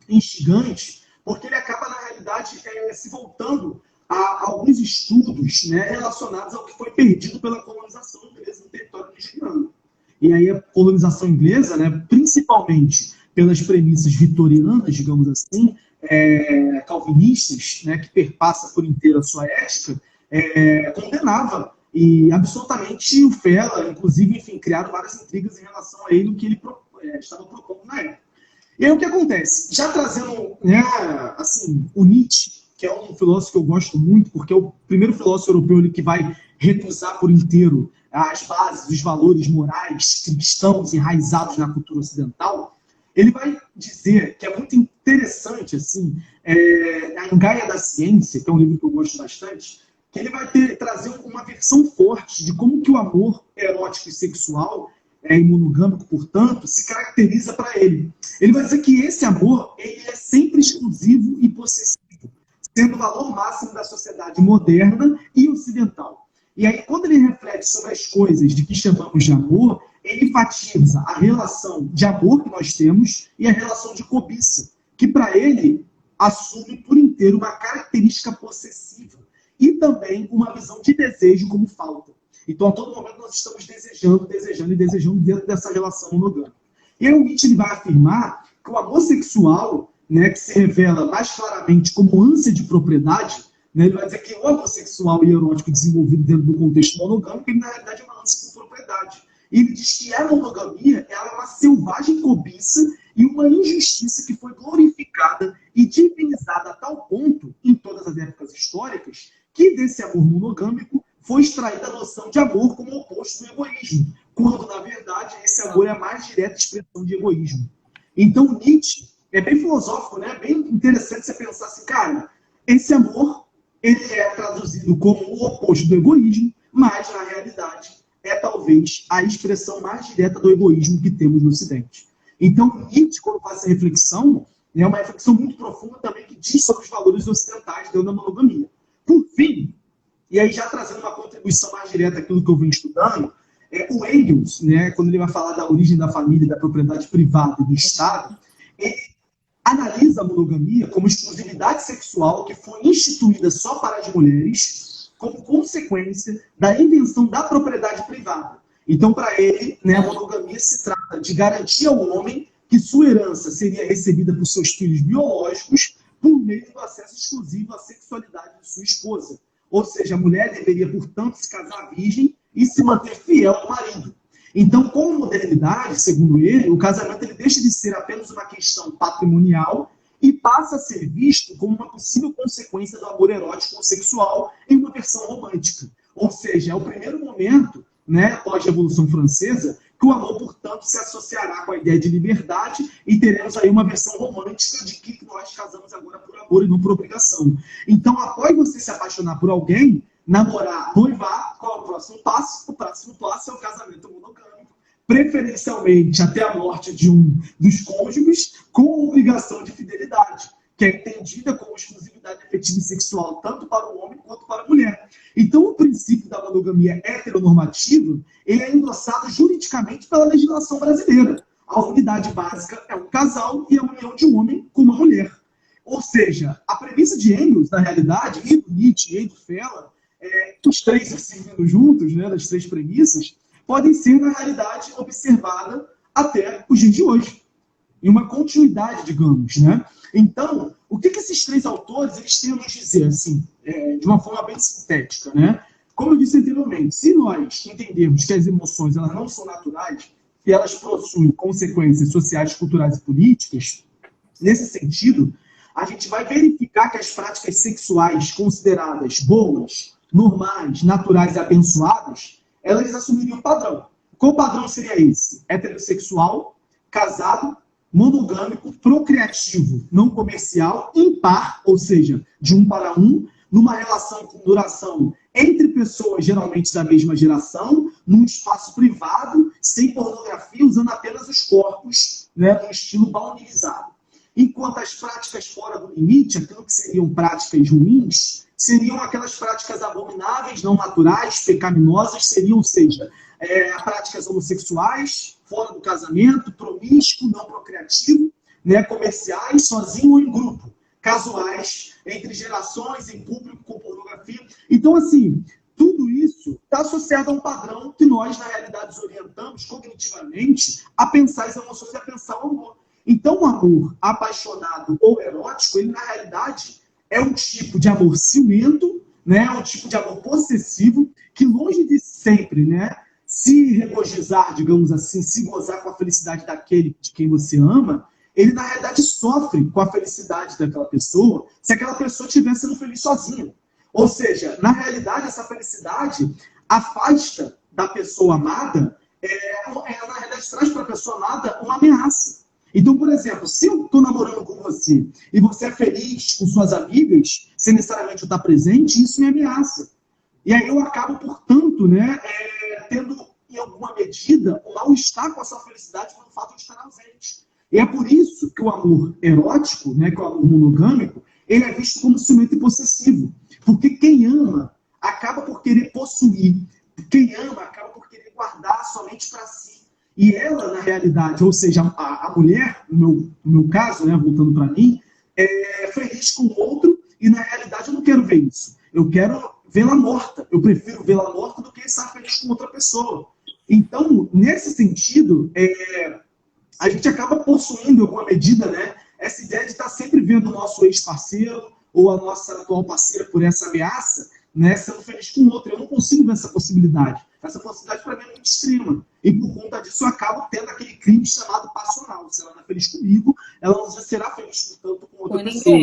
instigante, porque ele acaba, na realidade, se voltando a alguns estudos, né, relacionados ao que foi perdido pela colonização inglesa no território nigeriano. E aí a colonização inglesa, né, principalmente pelas premissas vitorianas, digamos assim, calvinistas, né, que perpassa por inteiro a sua ética, condenava. E absolutamente o Feller, inclusive, enfim, criaram várias intrigas em relação a ele, o que ele estava propondo na época. E aí o que acontece? Já trazendo, né, assim, o Nietzsche, que é um filósofo que eu gosto muito, porque é o primeiro filósofo europeu que vai recusar por inteiro as bases, os valores morais cristãos enraizados na cultura ocidental, ele vai dizer que é muito interessante, assim, a Engaia da Ciência, que é um livro que eu gosto bastante, que ele vai trazer uma versão forte de como que o amor erótico e sexual, e monogâmico, portanto, se caracteriza para ele. Ele vai dizer que esse amor ele é sempre exclusivo e possessivo, sendo o valor máximo da sociedade moderna e ocidental. E aí, quando ele reflete sobre as coisas de que chamamos de amor, ele enfatiza a relação de amor que nós temos e a relação de cobiça, que para ele assume por inteiro uma característica possessiva e também uma visão de desejo como falta. Então, a todo momento, nós estamos desejando dentro dessa relação monogâmica. E aí o Nietzsche ele vai afirmar que o amor sexual, né, que se revela mais claramente como ânsia de propriedade, né, ele vai dizer que o amor sexual e erótico desenvolvido dentro do contexto monogâmico, ele, na realidade, é uma ânsia por propriedade. E ele diz que a monogamia ela é uma selvagem cobiça e uma injustiça que foi glorificada e divinizada a tal ponto, em todas as épocas históricas, que desse amor monogâmico foi extraída a noção de amor como oposto do egoísmo, quando, na verdade, esse amor é a mais direta expressão de egoísmo. Então, Nietzsche é bem filosófico, né? Bem interessante você pensar assim, cara, esse amor ele é traduzido como o oposto do egoísmo, mas, na realidade, é talvez a expressão mais direta do egoísmo que temos no Ocidente. Então, Nietzsche, quando faz essa reflexão, é uma reflexão muito profunda também que diz sobre os valores ocidentais dentro da monogamia. Por fim, e aí já trazendo uma contribuição mais direta àquilo que eu venho estudando, o Engels, né, quando ele vai falar da origem da família, da propriedade privada e do Estado, ele analisa a monogamia como exclusividade sexual que foi instituída só para as mulheres como consequência da invenção da propriedade privada. Então, para ele, né, a monogamia se trata de garantir ao homem que sua herança seria recebida por seus filhos biológicos por meio do acesso exclusivo à sexualidade de sua esposa. Ou seja, a mulher deveria, portanto, se casar virgem e se manter fiel ao marido. Então, com a modernidade, segundo ele, o casamento ele deixa de ser apenas uma questão patrimonial e passa a ser visto como uma possível consequência do amor erótico ou sexual em uma versão romântica. Ou seja, é o primeiro momento, né, após a Revolução Francesa, que o amor, portanto, se associará com a ideia de liberdade e teremos aí uma versão romântica de que nós casamos agora por amor e não por obrigação. Então, após você se apaixonar por alguém, namorar, noivar, qual é o próximo passo? O próximo passo é o casamento monogâmico, preferencialmente até a morte de um dos cônjuges, com obrigação de fidelidade, que é entendida como exclusividade afetiva e sexual, tanto para o homem quanto para a mulher. Então, o princípio da monogamia heteronormativa, ele é endossado juridicamente pela legislação brasileira. A unidade básica é um casal e a união de um homem com uma mulher. Ou seja, a premissa de Engels, na realidade, e do Nietzsche e do Fella, os três assim, juntos, né, das três premissas, podem ser, na realidade, observadas até os dias de hoje. Em uma continuidade, digamos, né? Então, o que esses três autores eles têm a nos dizer, assim, de uma forma bem sintética, né? Como eu disse anteriormente, se nós entendermos que as emoções elas não são naturais e elas possuem consequências sociais, culturais e políticas, nesse sentido, a gente vai verificar que as práticas sexuais consideradas boas, normais, naturais e abençoadas, elas assumiriam um padrão. Qual padrão seria esse? Heterossexual, casado, monogâmico, procriativo, não comercial, impar, ou seja, de um para um, numa relação com duração entre pessoas geralmente da mesma geração, num espaço privado, sem pornografia, usando apenas os corpos, né, num estilo baunilizado. Enquanto as práticas fora do limite, aquilo que seriam práticas ruins, seriam aquelas práticas abomináveis, não naturais, pecaminosas, seriam, ou seja, práticas homossexuais, fora do casamento, promíscuo, não procriativo, né, comerciais, sozinho ou em grupo, casuais, entre gerações, em público, com pornografia. Então, assim, tudo isso está associado a um padrão que nós, na realidade, nos orientamos cognitivamente a pensar as emoções e a pensar o amor. Então, o amor apaixonado ou erótico, ele, na realidade, é um tipo de amor ciumento, né, é um tipo de amor possessivo, que longe de sempre, né, se regozijar, digamos assim, se gozar com a felicidade daquele de quem você ama, ele, na realidade, sofre com a felicidade daquela pessoa se aquela pessoa estiver sendo feliz sozinha. Ou seja, na realidade, essa felicidade afasta da pessoa amada, na realidade, traz para a pessoa amada uma ameaça. Então, por exemplo, se eu estou namorando com você e você é feliz com suas amigas, sem necessariamente eu estar presente, isso me ameaça. E aí eu acabo, portanto, né, tendo, em alguma medida, um mal-estar com a sua felicidade pelo fato de estar ausente. E é por isso que o amor erótico, né, que é o amor monogâmico, ele é visto como ciumento e possessivo. Porque quem ama acaba por querer possuir. Quem ama acaba por querer guardar somente para si. E ela, na realidade, ou seja, a mulher, no meu caso, né, voltando para mim, é feliz com o outro e, na realidade, eu não quero ver isso. Eu quero vê-la morta. Eu prefiro vê-la morta do que estar feliz com outra pessoa. Então, nesse sentido, a gente acaba possuindo, em alguma medida, né, essa ideia de estar sempre vendo o nosso ex-parceiro ou a nossa atual parceira por essa ameaça, né, sendo feliz com o outro. Eu não consigo ver essa possibilidade. Essa possibilidade, para mim, é muito extrema. E, por conta disso, eu acabo tendo aquele crime chamado passional. Se ela não é feliz comigo, ela não será feliz, portanto, com outra pessoa.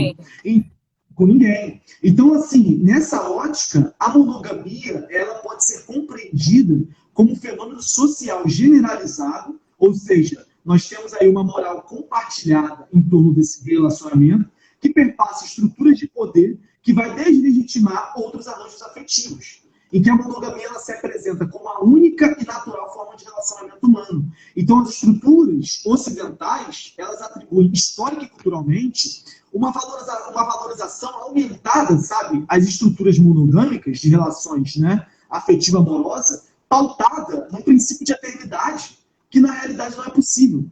Com ninguém. Então, assim, nessa ótica, a monogamia ela pode ser compreendida como um fenômeno social generalizado, ou seja, nós temos aí uma moral compartilhada em torno desse relacionamento, que perpassa estruturas de poder que vai deslegitimar outros arranjos afetivos. em que a monogamia ela se apresenta como a única e natural forma de relacionamento humano. Então, as estruturas ocidentais, elas atribuem, histórica e culturalmente, uma valorização aumentada, sabe, às estruturas monogâmicas de relações, né, afetiva amorosa, pautada no princípio de eternidade, que na realidade não é possível.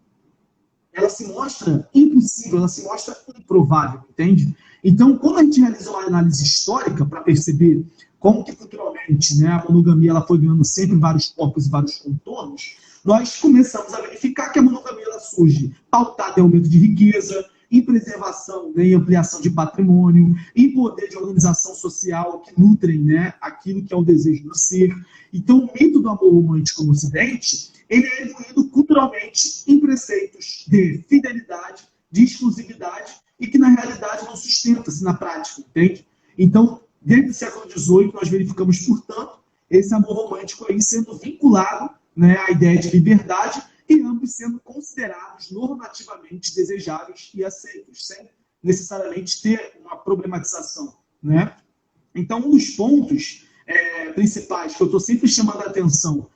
Ela se mostra impossível, ela se mostra improvável, entende? Então, quando a gente realiza uma análise histórica para perceber como que culturalmente, né, a monogamia ela foi ganhando sempre vários corpos e vários contornos, nós começamos a verificar que a monogamia ela surge pautada em aumento de riqueza, em preservação, né, em ampliação de patrimônio, em poder de organização social que nutrem, né, aquilo que é o desejo do ser. Então, o mito do amor romântico no Ocidente, ele é evoluído culturalmente em preceitos de fidelidade, de exclusividade, e que na realidade não sustenta-se na prática, entende? Então, desde o século XVIII, nós verificamos, portanto, esse amor romântico aí sendo vinculado, né, à ideia de liberdade e ambos sendo considerados normativamente desejáveis e aceitos, sem necessariamente ter uma problematização, né? Então, um dos pontos principais que eu estou sempre chamando a atenção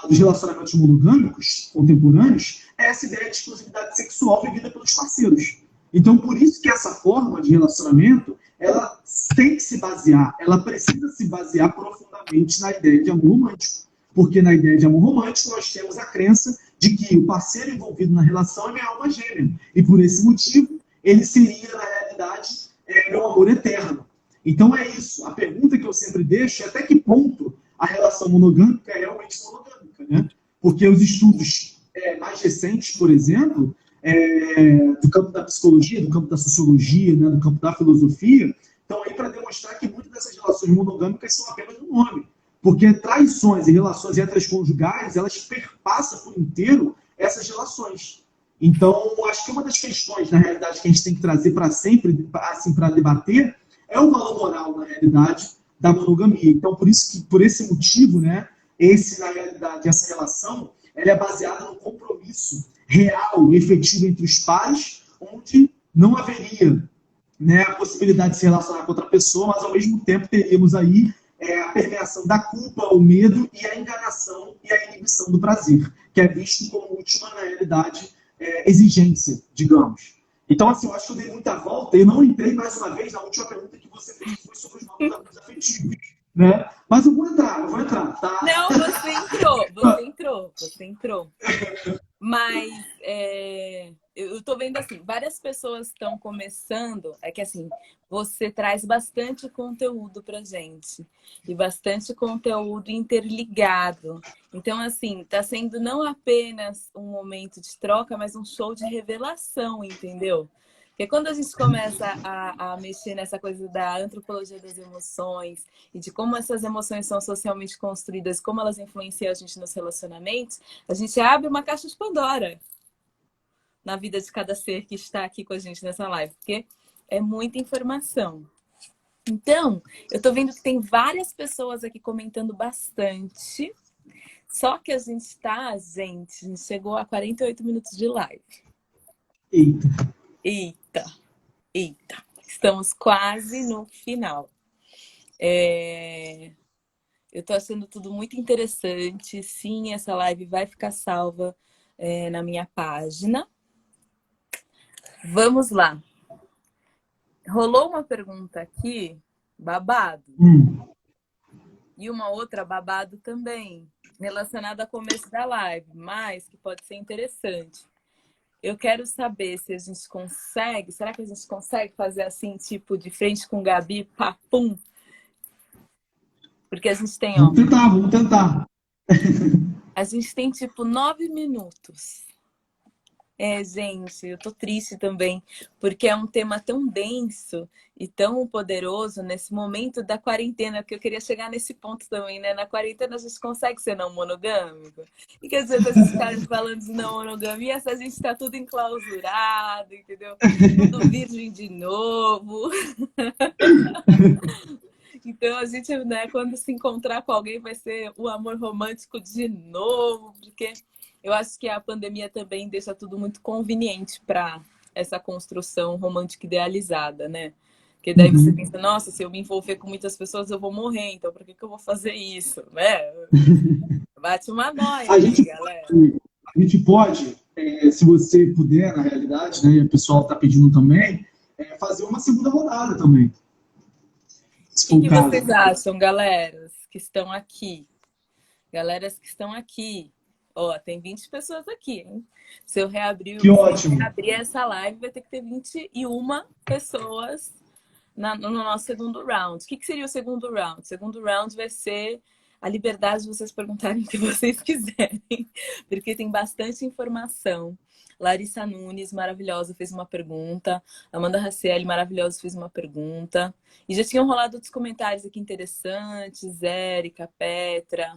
dos relacionamentos monogâmicos contemporâneos é essa ideia de exclusividade sexual vivida pelos parceiros. Então, por isso que essa forma de relacionamento, ela tem que se basear, ela precisa se basear profundamente na ideia de amor romântico. Porque na ideia de amor romântico nós temos a crença de que o parceiro envolvido na relação é minha alma gêmea. E por esse motivo, ele seria, na realidade, meu amor eterno. Então é isso. A pergunta que eu sempre deixo é até que ponto a relação monogâmica é realmente monogâmica, né? Porque os estudos mais recentes, por exemplo, do campo da psicologia, do campo da sociologia, né, do campo da filosofia, estão aí para demonstrar que muitas dessas relações monogâmicas são apenas um nome. Porque traições e relações extraconjugais, elas perpassam por inteiro essas relações. Então, acho que uma das questões, na realidade, que a gente tem que trazer para sempre, assim, para debater, é o valor moral, na realidade, da monogamia. Então, por esse motivo, né, na realidade, essa relação, ela é baseada no compromisso real e efetivo entre os pares, onde não haveria, né, a possibilidade de se relacionar com outra pessoa, mas ao mesmo tempo teríamos aí a permeação da culpa, o medo e a enganação e a inibição do prazer, que é visto como última, na realidade, exigência, digamos. Então, assim, eu acho que eu dei muita volta e não entrei mais uma vez na última pergunta que você fez, que foi sobre os novos hábitos afetivos, né? Mas eu vou entrar, tá? Não, você entrou. Mas eu tô vendo assim, várias pessoas estão começando, é que assim, você traz bastante conteúdo pra gente e bastante conteúdo interligado. Então, assim, tá sendo não apenas um momento de troca, mas um show de revelação, entendeu? Porque quando a gente começa a mexer nessa coisa da antropologia das emoções e de como essas emoções são socialmente construídas, como elas influenciam a gente nos relacionamentos, a gente abre uma caixa de Pandora na vida de cada ser que está aqui com a gente nessa live, porque é muita informação. Então, eu tô vendo que tem várias pessoas aqui comentando bastante, só que a gente chegou a 48 minutos de live. Eita. Estamos quase no final. Eu tô achando tudo muito interessante. Sim, essa live vai ficar salva na minha página. Vamos lá. Rolou uma pergunta aqui, babado. E uma outra babado também, relacionada ao começo da live, mas que pode ser interessante. Eu quero saber se a gente consegue, será que a gente consegue fazer assim, tipo, de frente com Gabi, papum? Porque a gente tem, ó... Vamos tentar. A gente tem, tipo, 9 minutos. Gente, eu tô triste também, porque é um tema tão denso e tão poderoso nesse momento da quarentena, que eu queria chegar nesse ponto também, né? Na quarentena a gente consegue ser não monogâmico. E quer dizer, esses caras falando de não monogamia, a gente tá tudo enclausurado, entendeu? Tudo virgem de novo. Então a gente, né, quando se encontrar com alguém, vai ser o amor romântico de novo, porque... Eu acho que a pandemia também deixa tudo muito conveniente para essa construção romântica idealizada, né? Porque daí você Uhum. pensa, nossa, se eu me envolver com muitas pessoas, eu vou morrer, então por que que eu vou fazer isso, né? Bate uma nóia A aí, gente galera. A gente pode, se você puder, na realidade, né, e o pessoal está pedindo também, fazer uma segunda rodada também, se O for o que vocês caso. acham, galeras que estão aqui? Galeras que estão aqui. Ó, tem 20 pessoas aqui, hein? Se eu reabrir, Que se eu ótimo. reabrir essa live, vai ter que ter 21 pessoas no nosso segundo round. O que seria o segundo round? O segundo round vai ser a liberdade de vocês perguntarem o que vocês quiserem, porque tem bastante informação. Larissa Nunes, maravilhosa, fez uma pergunta. Amanda Racieli, maravilhosa, fez uma pergunta. E já tinham rolado outros comentários aqui interessantes. Érica, Petra,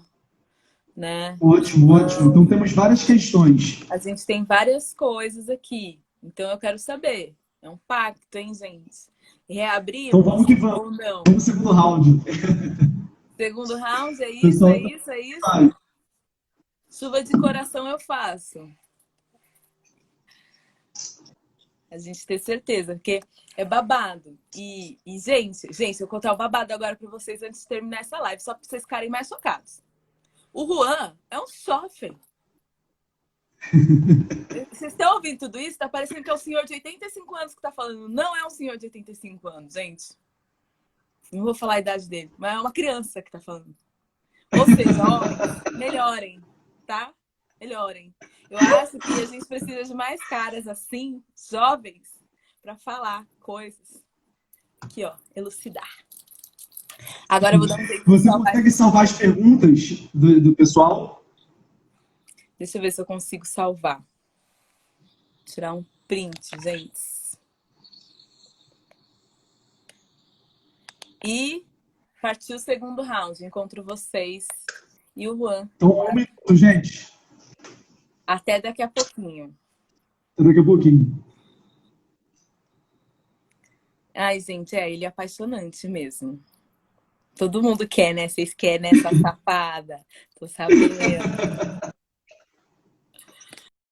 né? Ótimo, ótimo. Então temos várias questões. A gente tem várias coisas aqui. Então eu quero saber. É um pacto, hein, gente? Então Reabrimos vamos que vamos. ou não? Vamos ao segundo round. Segundo round, é isso, é Pessoal, isso, é isso. vai. Chuva de coração eu faço. A gente ter certeza, porque é babado. E gente, eu vou contar o babado agora pra vocês antes de terminar essa live, só pra vocês ficarem mais chocados. O Juan é um jovem. Vocês estão ouvindo tudo isso? Tá parecendo que é um senhor de 85 anos que tá falando. Não é um senhor de 85 anos, gente. Não vou falar a idade dele, mas é uma criança que tá falando. Ou seja, ó, melhorem, tá? Melhorem. Eu acho que a gente precisa de mais caras assim, jovens, para falar coisas. Aqui, ó, elucidar. Agora eu vou dar um jeito de Você salvar. consegue salvar as perguntas do pessoal? Deixa eu ver se eu consigo salvar. Tirar um print, gente. E partiu o segundo round. Encontro vocês e o Juan. Então, 1 minuto, gente. Até daqui a pouquinho. Até daqui a pouquinho. Ai, gente, ele é apaixonante mesmo. Todo mundo quer, né? Vocês querem essa safada. Tô sabendo.